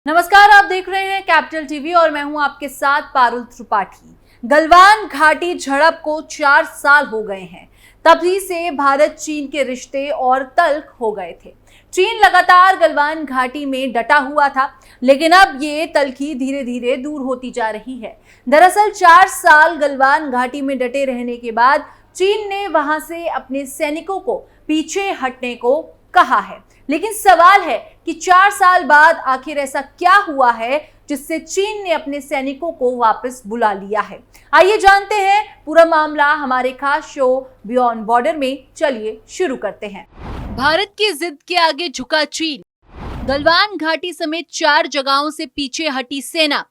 नमस्कार, आप देख रहे हैं कैपिटल टीवी और मैं हूं आपके साथ पारुल त्रिपाठी। गलवान घाटी झड़प को 4 साल हो गए हैं। तभी से भारत चीन के रिश्ते और तल्ख हो गए थे। चीन लगातार गलवान घाटी में डटा हुआ था, लेकिन अब ये तल्खी धीरे धीरे दूर होती जा रही है। दरअसल 4 साल गलवान घाटी में डटे रहने के बाद चीन ने वहां से अपने सैनिकों को पीछे हटने को कहा है। लेकिन सवाल है कि 4 साल बाद आखिर ऐसा क्या हुआ है जिससे चीन ने अपने सैनिकों को वापस बुला लिया है। आइए जानते हैं पूरा मामला हमारे खास शो बियॉन्ड बॉर्डर में। चलिए शुरू करते हैं। भारत की जिद के आगे झुका चीन। गलवान घाटी समेत 4 जगहों से पीछे हटी सेना।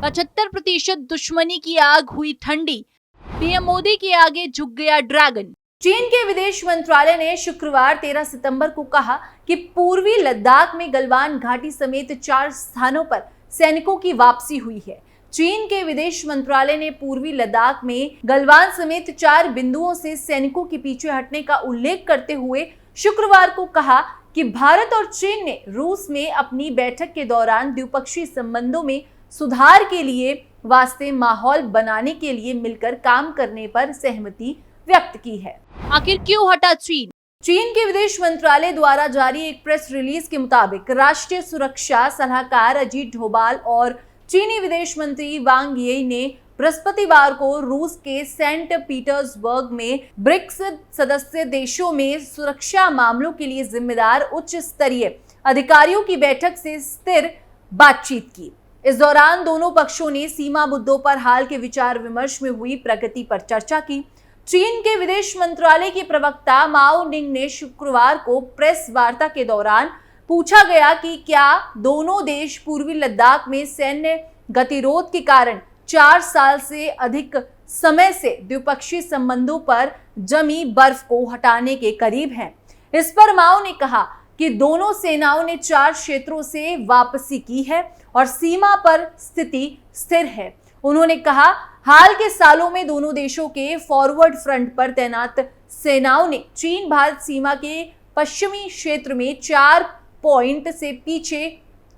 75% दुश्मनी की आग हुई ठंडी। पीएम मोदी के आगे झुक गया ड्रैगन। चीन के विदेश मंत्रालय ने शुक्रवार 13 सितंबर को कहा कि पूर्वी लद्दाख में गलवान घाटी समेत 4 स्थानों पर सैनिकों की वापसी हुई है। चीन के विदेश मंत्रालय ने पूर्वी लद्दाख में गलवान समेत 4 बिंदुओं से सैनिकों के पीछे हटने का उल्लेख करते हुए शुक्रवार को कहा कि भारत और चीन ने रूस में अपनी बैठक के दौरान द्विपक्षीय संबंधों में सुधार के लिए वास्ते माहौल बनाने के लिए मिलकर काम करने पर सहमति व्यक्त की है। आखिर क्यों हटा चीन? चीन के विदेश मंत्रालय द्वारा जारी एक प्रेस रिलीज के मुताबिक राष्ट्रीय सुरक्षा सलाहकार अजीत डोभाल और चीनी विदेश मंत्री वांग यी ने बृहस्पतिवार को रूस के सेंट पीटर्सबर्ग में ब्रिक्स सदस्य देशों में सुरक्षा मामलों के लिए जिम्मेदार उच्च स्तरीय अधिकारियों की बैठक से स्थिर बातचीत की। इस दौरान दोनों पक्षों ने सीमा मुद्दों पर हाल के विचार विमर्श में हुई प्रगति पर चर्चा की। चीन के विदेश मंत्रालय की प्रवक्ता माओ निंग ने शुक्रवार को प्रेस वार्ता के दौरान पूछा गया कि क्या दोनों देश पूर्वी लद्दाख में सैन्य गतिरोध के कारण 4 साल से अधिक समय से द्विपक्षीय संबंधों पर जमी बर्फ को हटाने के करीब हैं। इस पर माओ ने कहा कि दोनों सेनाओं ने 4 क्षेत्रों से वापसी की है और सीमा पर स्थिति स्थिर है। उन्होंने कहा, हाल के सालों में दोनों देशों के फॉरवर्ड फ्रंट पर तैनात सेनाओं ने चीन भारत सीमा के पश्चिमी क्षेत्र में 4 पॉइंट से पीछे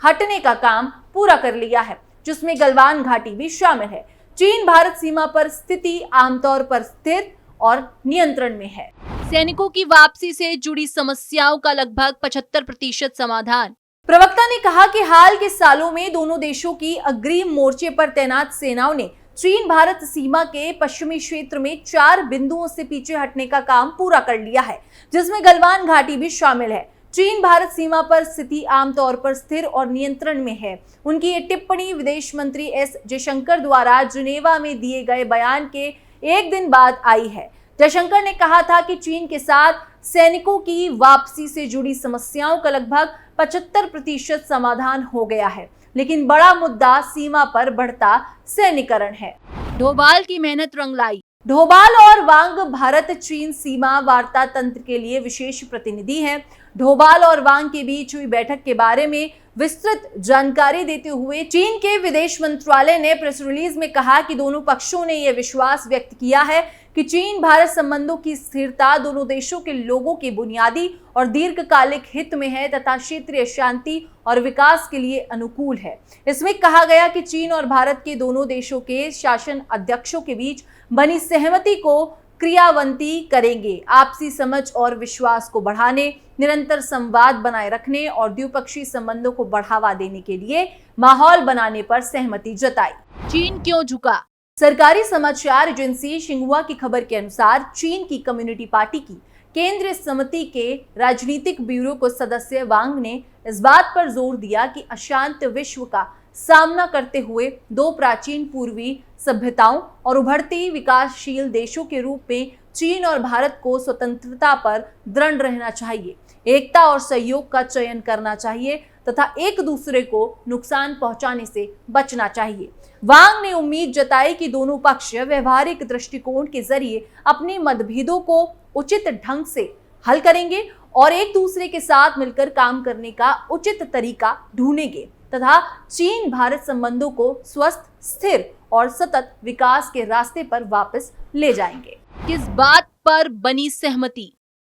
हटने का काम पूरा कर लिया है, जिसमें गलवान घाटी भी शामिल है। चीन भारत सीमा पर स्थिति आमतौर पर स्थिर और नियंत्रण में है। सैनिकों की वापसी से जुड़ी समस्याओं का लगभग 75% समाधान। प्रवक्ता ने कहा कि हाल के सालों में दोनों देशों की अग्रिम मोर्चे पर तैनात सेनाओं ने चीन भारत सीमा के पश्चिमी क्षेत्र में 4 बिंदुओं से पीछे हटने का काम पूरा कर लिया है, जिसमें गलवान घाटी भी शामिल है। चीन भारत सीमा पर स्थिति आमतौर पर स्थिर और नियंत्रण में है। उनकी ये टिप्पणी विदेश मंत्री एस जयशंकर द्वारा जिनेवा में दिए गए बयान के एक दिन बाद आई है। जयशंकर ने कहा था कि चीन के साथ सैनिकों की वापसी से जुड़ी समस्याओं का लगभग 75% समाधान हो गया है, लेकिन बड़ा मुद्दा सीमा पर बढ़ता सैनिकरण है। डोभाल की मेहनत रंग लाई। डोभाल और वांग भारत चीन सीमा वार्ता तंत्र के लिए विशेष प्रतिनिधि हैं। डोभाल और वांग के बीच हुई बैठक के बारे में विस्तृत जानकारी देते हुए चीन के विदेश मंत्रालय ने प्रेस रिलीज में कहा कि दोनों पक्षों ने यह विश्वास व्यक्त किया है कि चीन भारत संबंधों की स्थिरता दोनों देशों के लोगों के बुनियादी और दीर्घकालिक हित में है तथा क्षेत्रीय शांति और विकास के लिए अनुकूल है। इसमें कहा गया कि चीन और भारत के दोनों देशों के शासन अध्यक्षों के बीच बनी सहमति को क्रियान्वित करेंगे। आपसी समझ और विश्वास को बढ़ाने, निरंतर संवाद बनाए रखने और द्विपक्षीय संबंधों को बढ़ावा देने के लिए माहौल बनाने पर सहमति जताई। चीन क्यों झुका? सरकारी समाचार एजेंसी शिंगुआ की खबर के अनुसार चीन की कम्युनिस्ट पार्टी की केंद्रीय समिति के राजनीतिक ब्यूरो को सदस्य वांग ने इस बात पर जोर दिया कि अशांत विश्व का सामना करते हुए 2 प्राचीन पूर्वी सभ्यताओं और उभरती विकासशील देशों के रूप में चीन और भारत को स्वतंत्रता पर दृढ़ रहना चाहिए, एकता और सहयोग का चयन करना चाहिए तथा एक दूसरे को नुकसान पहुंचाने से बचना चाहिए। वांग ने उम्मीद जताई कि दोनों पक्ष व्यवहारिक दृष्टिकोण के जरिए अपने मतभेदों को उचित ढंग से हल करेंगे और एक दूसरे के साथ मिलकर काम करने का उचित तरीका ढूंढेंगे तथा चीन भारत संबंधों को स्वस्थ, स्थिर और सतत विकास के रास्ते पर वापस ले जाएंगे। किस बात पर बनी सहमति?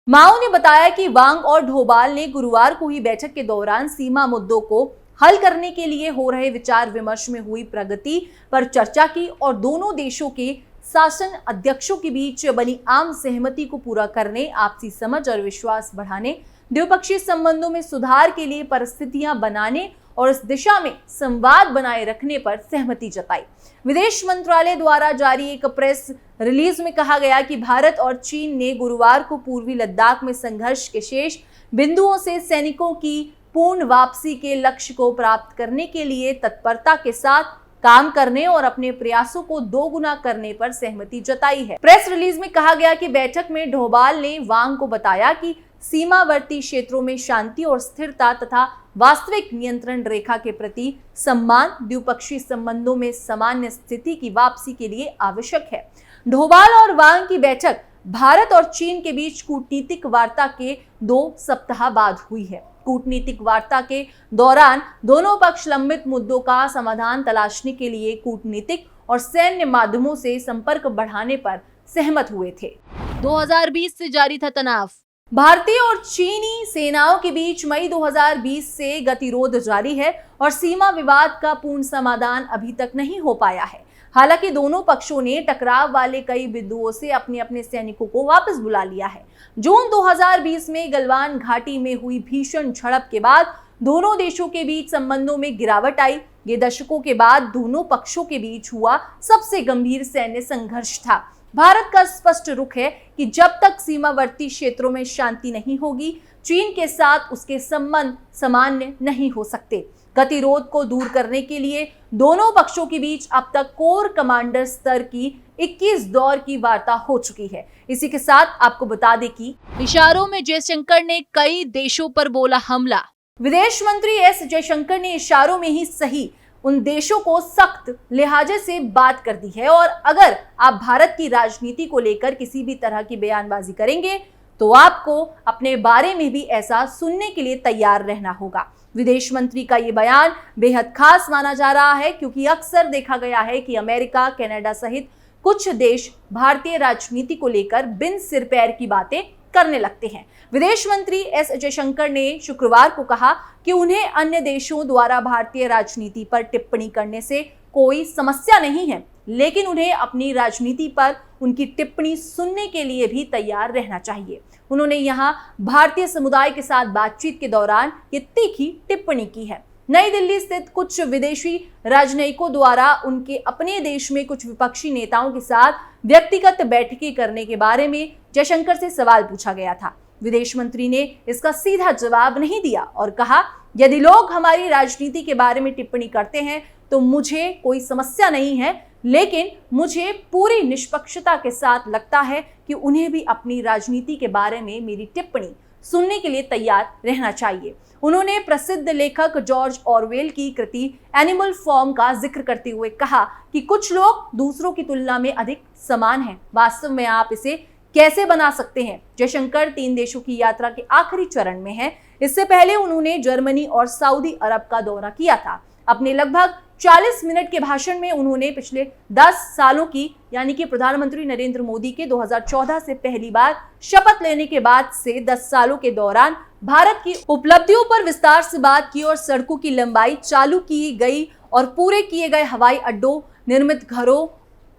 माओ ने बताया कि वांग और डोभाल ने गुरुवार को हुई बैठक के दौरान सीमा मुद्दों को हल करने के लिए हो रहे विचार विमर्श में हुई प्रगति पर चर्चा की और दोनों देशों के शासन अध्यक्षों के बीच बनी आम सहमति को पूरा करने, आपसी समझ और विश्वास बढ़ाने, द्विपक्षीय संबंधों में सुधार के लिए परिस्थितियां बनाने और इस दिशा में संवाद बनाए रखने पर सहमति जताई। विदेश मंत्रालय द्वारा जारी एक प्रेस रिलीज में कहा गया कि भारत और चीन ने गुरुवार को पूर्वी लद्दाख में संघर्ष के शेष बिंदुओं से सैनिकों की पूर्ण वापसी के लक्ष्य को प्राप्त करने के लिए तत्परता के साथ काम करने और अपने प्रयासों को दोगुना करने पर सहमति जताई है। प्रेस रिलीज में कहा गया कि बैठक में डोभाल ने वांग को बताया कि सीमावर्ती क्षेत्रों में शांति और स्थिरता तथा वास्तविक नियंत्रण रेखा के प्रति सम्मान द्विपक्षीय संबंधों में सामान्य स्थिति की वापसी के लिए आवश्यक है। डोभाल और वांग की बैठक भारत और चीन के बीच कूटनीतिक वार्ता के 2 सप्ताह बाद हुई है। कूटनीतिक वार्ता के दौरान दोनों पक्ष लंबित मुद्दों का समाधान तलाशने के लिए कूटनीतिक और सैन्य माध्यमों से संपर्क बढ़ाने पर सहमत हुए थे। 2020 से जारी था तनाव। भारतीय और चीनी सेनाओं के बीच मई 2020 से गतिरोध जारी है और सीमा विवाद का पूर्ण समाधान अभी तक नहीं हो पाया है। हालांकि दोनों पक्षों ने टकराव वाले कई बिंदुओं से अपने अपने सैनिकों को वापस बुला लिया है। जून 2020 में गलवान घाटी में हुई भीषण झड़प के बाद दोनों देशों के बीच संबंधों में गिरावट आई। ये दशकों के बाद दोनों पक्षों के बीच हुआ सबसे गंभीर सैन्य संघर्ष था। भारत का स्पष्ट रुख है कि जब तक सीमावर्ती क्षेत्रों में शांति नहीं होगी, चीन के साथ उसके संबंध सामान्य नहीं हो सकते। गतिरोध को दूर करने के लिए दोनों पक्षों के बीच अब तक कोर कमांडर स्तर की 21 दौर की वार्ता हो चुकी है। इसी के साथ आपको बता दें कि इशारों में जयशंकर ने कई देशों पर बोला हमला। विदेश मंत्री एस जयशंकर ने इशारों में ही सही उन देशों को सख्त लिहाजे से बात कर दी है और अगर आप भारत की राजनीति को लेकर किसी भी तरह की बयानबाजी करेंगे तो आपको अपने बारे में भी ऐसा सुनने के लिए तैयार रहना होगा। विदेश मंत्री का ये बयान बेहद खास माना जा रहा है क्योंकि अक्सर देखा गया है कि अमेरिका, कनाडा सहित कुछ देश भारतीय राजनीति को लेकर बिन सिर पैर की बातें करने लगते हैं। विदेश मंत्री एस जयशंकर ने शुक्रवार को कहा कि उन्हें अन्य देशों द्वारा भारतीय राजनीति पर टिप्पणी करने से कोई समस्या नहीं है, लेकिन उन्हें अपनी राजनीति पर उनकी टिप्पणी सुनने के लिए भी तैयार रहना चाहिए। उन्होंने यहां भारतीय समुदाय के साथ बातचीत के दौरान ये तीखी टिप्पणी की है। नई दिल्ली स्थित कुछ विदेशी राजनयिकों द्वारा उनके अपने देश में कुछ विपक्षी नेताओं के साथ व्यक्तिगत बैठकें करने के बारे में जयशंकर से सवाल पूछा गया था। विदेश मंत्री ने इसका सीधा जवाब नहीं दिया और कहा, यदि लोग हमारी राजनीति के बारे में टिप्पणी करते हैं तो मुझे कोई समस्या नहीं है, लेकिन मुझे पूरी निष्पक्षता के साथ लगता है कि उन्हें भी अपनी राजनीति के बारे में मेरी टिप्पणी सुनने के लिए तैयार रहना चाहिए। उन्होंने प्रसिद्ध लेखक जॉर्ज ऑरवेल की कृति एनिमल फार्म का जिक्र करते हुए कहा कि कुछ लोग दूसरों की तुलना में अधिक समान हैं। वास्तव में आप इसे कैसे बना सकते हैं? जयशंकर 3 देशों की यात्रा के आखिरी चरण में हैं। इससे पहले उन्होंने जर्मनी और सऊदी अरब का दौरा किया था। अपने लगभग 40 मिनट के भाषण में उन्होंने पिछले 10 सालों की यानी कि प्रधानमंत्री नरेंद्र मोदी के 2014 से पहली बार शपथ लेने के बाद से 10 सालों के दौरान भारत की उपलब्धियों पर विस्तार से बात की और सड़कों की लंबाई, चालू की गई और पूरे किए गए हवाई अड्डों, निर्मित घरों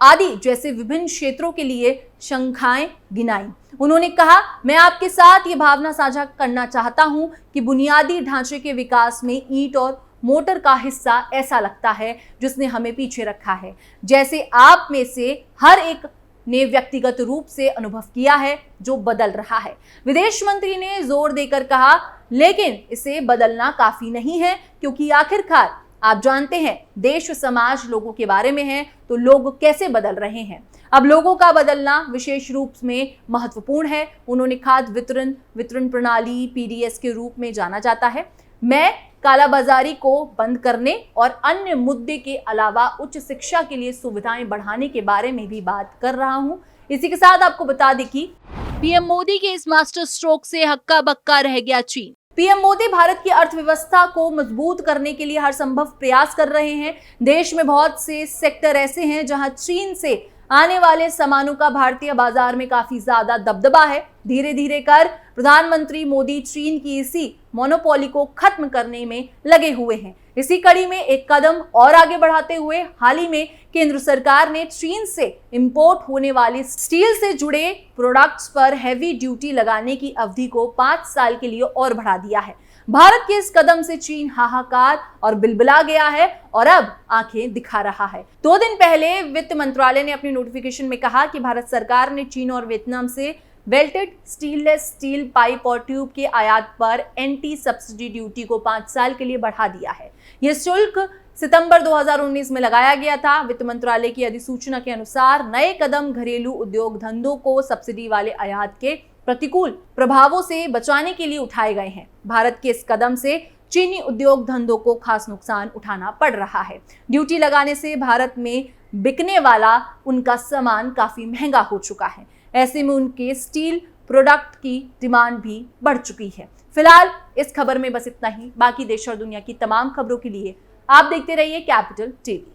आदि जैसे विभिन्न क्षेत्रों के लिए शंखाएं गिनाई। उन्होंने कहा, मैं आपके साथ ये भावना साझा करना चाहता हूं कि बुनियादी ढांचे के विकास में ईंट और मोटर का हिस्सा ऐसा लगता है जिसने हमें पीछे रखा है, जैसे आप में से हर एक ने व्यक्तिगत रूप से अनुभव किया है, जो बदल रहा है। विदेश मंत्री ने जोर देकर कहा, लेकिन इसे बदलना काफी नहीं है क्योंकि आखिरकार आप जानते हैं देश समाज लोगों के बारे में है, तो लोग कैसे बदल रहे हैं। अब लोगों का बदलना विशेष रूप में महत्वपूर्ण है। उन्होंने खाद्य वितरण प्रणाली पीडीएस के रूप में जाना जाता है। मैं कालाबाजारी को बंद करने और अन्य मुद्दे के अलावा उच्च शिक्षा के लिए सुविधाएं बढ़ाने के बारे में भी बात कर रहा हूं। इसी के साथ आपको बता दें कि पीएम मोदी के इस मास्टर स्ट्रोक से हक्का बक्का रह गया चीन। पीएम मोदी भारत की अर्थव्यवस्था को मजबूत करने के लिए हर संभव प्रयास कर रहे हैं। देश में बहुत से सेक्टर ऐसे हैं जहां चीन से आने वाले सामानों का भारतीय बाजार में काफी ज्यादा दबदबा है। धीरे धीरे कर प्रधानमंत्री मोदी चीन की इसी मोनोपोली को खत्म करने में लगे हुए हैं। इसी कड़ी में एक कदम और आगे बढ़ाते हुए हाल ही में केंद्र सरकार ने चीन से इंपोर्ट होने वाली स्टील से जुड़े प्रोडक्ट्स पर हैवी ड्यूटी लगाने की अवधि को 5 साल के लिए और बढ़ा दिया है। भारत के इस कदम से चीन हाहाकार और बिलबिला गया है और अब आंखें दिखा रहा है। 2 दिन पहले वित्त मंत्रालय ने अपनी नोटिफिकेशन में कहा कि भारत सरकार ने चीन और वियतनाम से वेल्टेड स्टेनलेस स्टील पाइप और ट्यूब के आयात पर एंटी सब्सिडी ड्यूटी को 5 साल के लिए बढ़ा दिया है। यह शुल्क सितंबर 2019 में लगाया गया था। वित्त मंत्रालय की अधिसूचना के अनुसार नए कदम घरेलू उद्योग धंधों को सब्सिडी वाले आयात के प्रतिकूल प्रभावों से बचाने के लिए उठाए गए हैं। भारत के इस कदम से चीनी उद्योग धंधों को खास नुकसान उठाना पड़ रहा है। ड्यूटी लगाने से भारत में बिकने वाला उनका सामान काफी महंगा हो चुका है। ऐसे में उनके स्टील प्रोडक्ट की डिमांड भी बढ़ चुकी है। फिलहाल इस खबर में बस इतना ही। बाकी देश और दुनिया की तमाम खबरों के लिए आप देखते रहिए कैपिटल टीवी।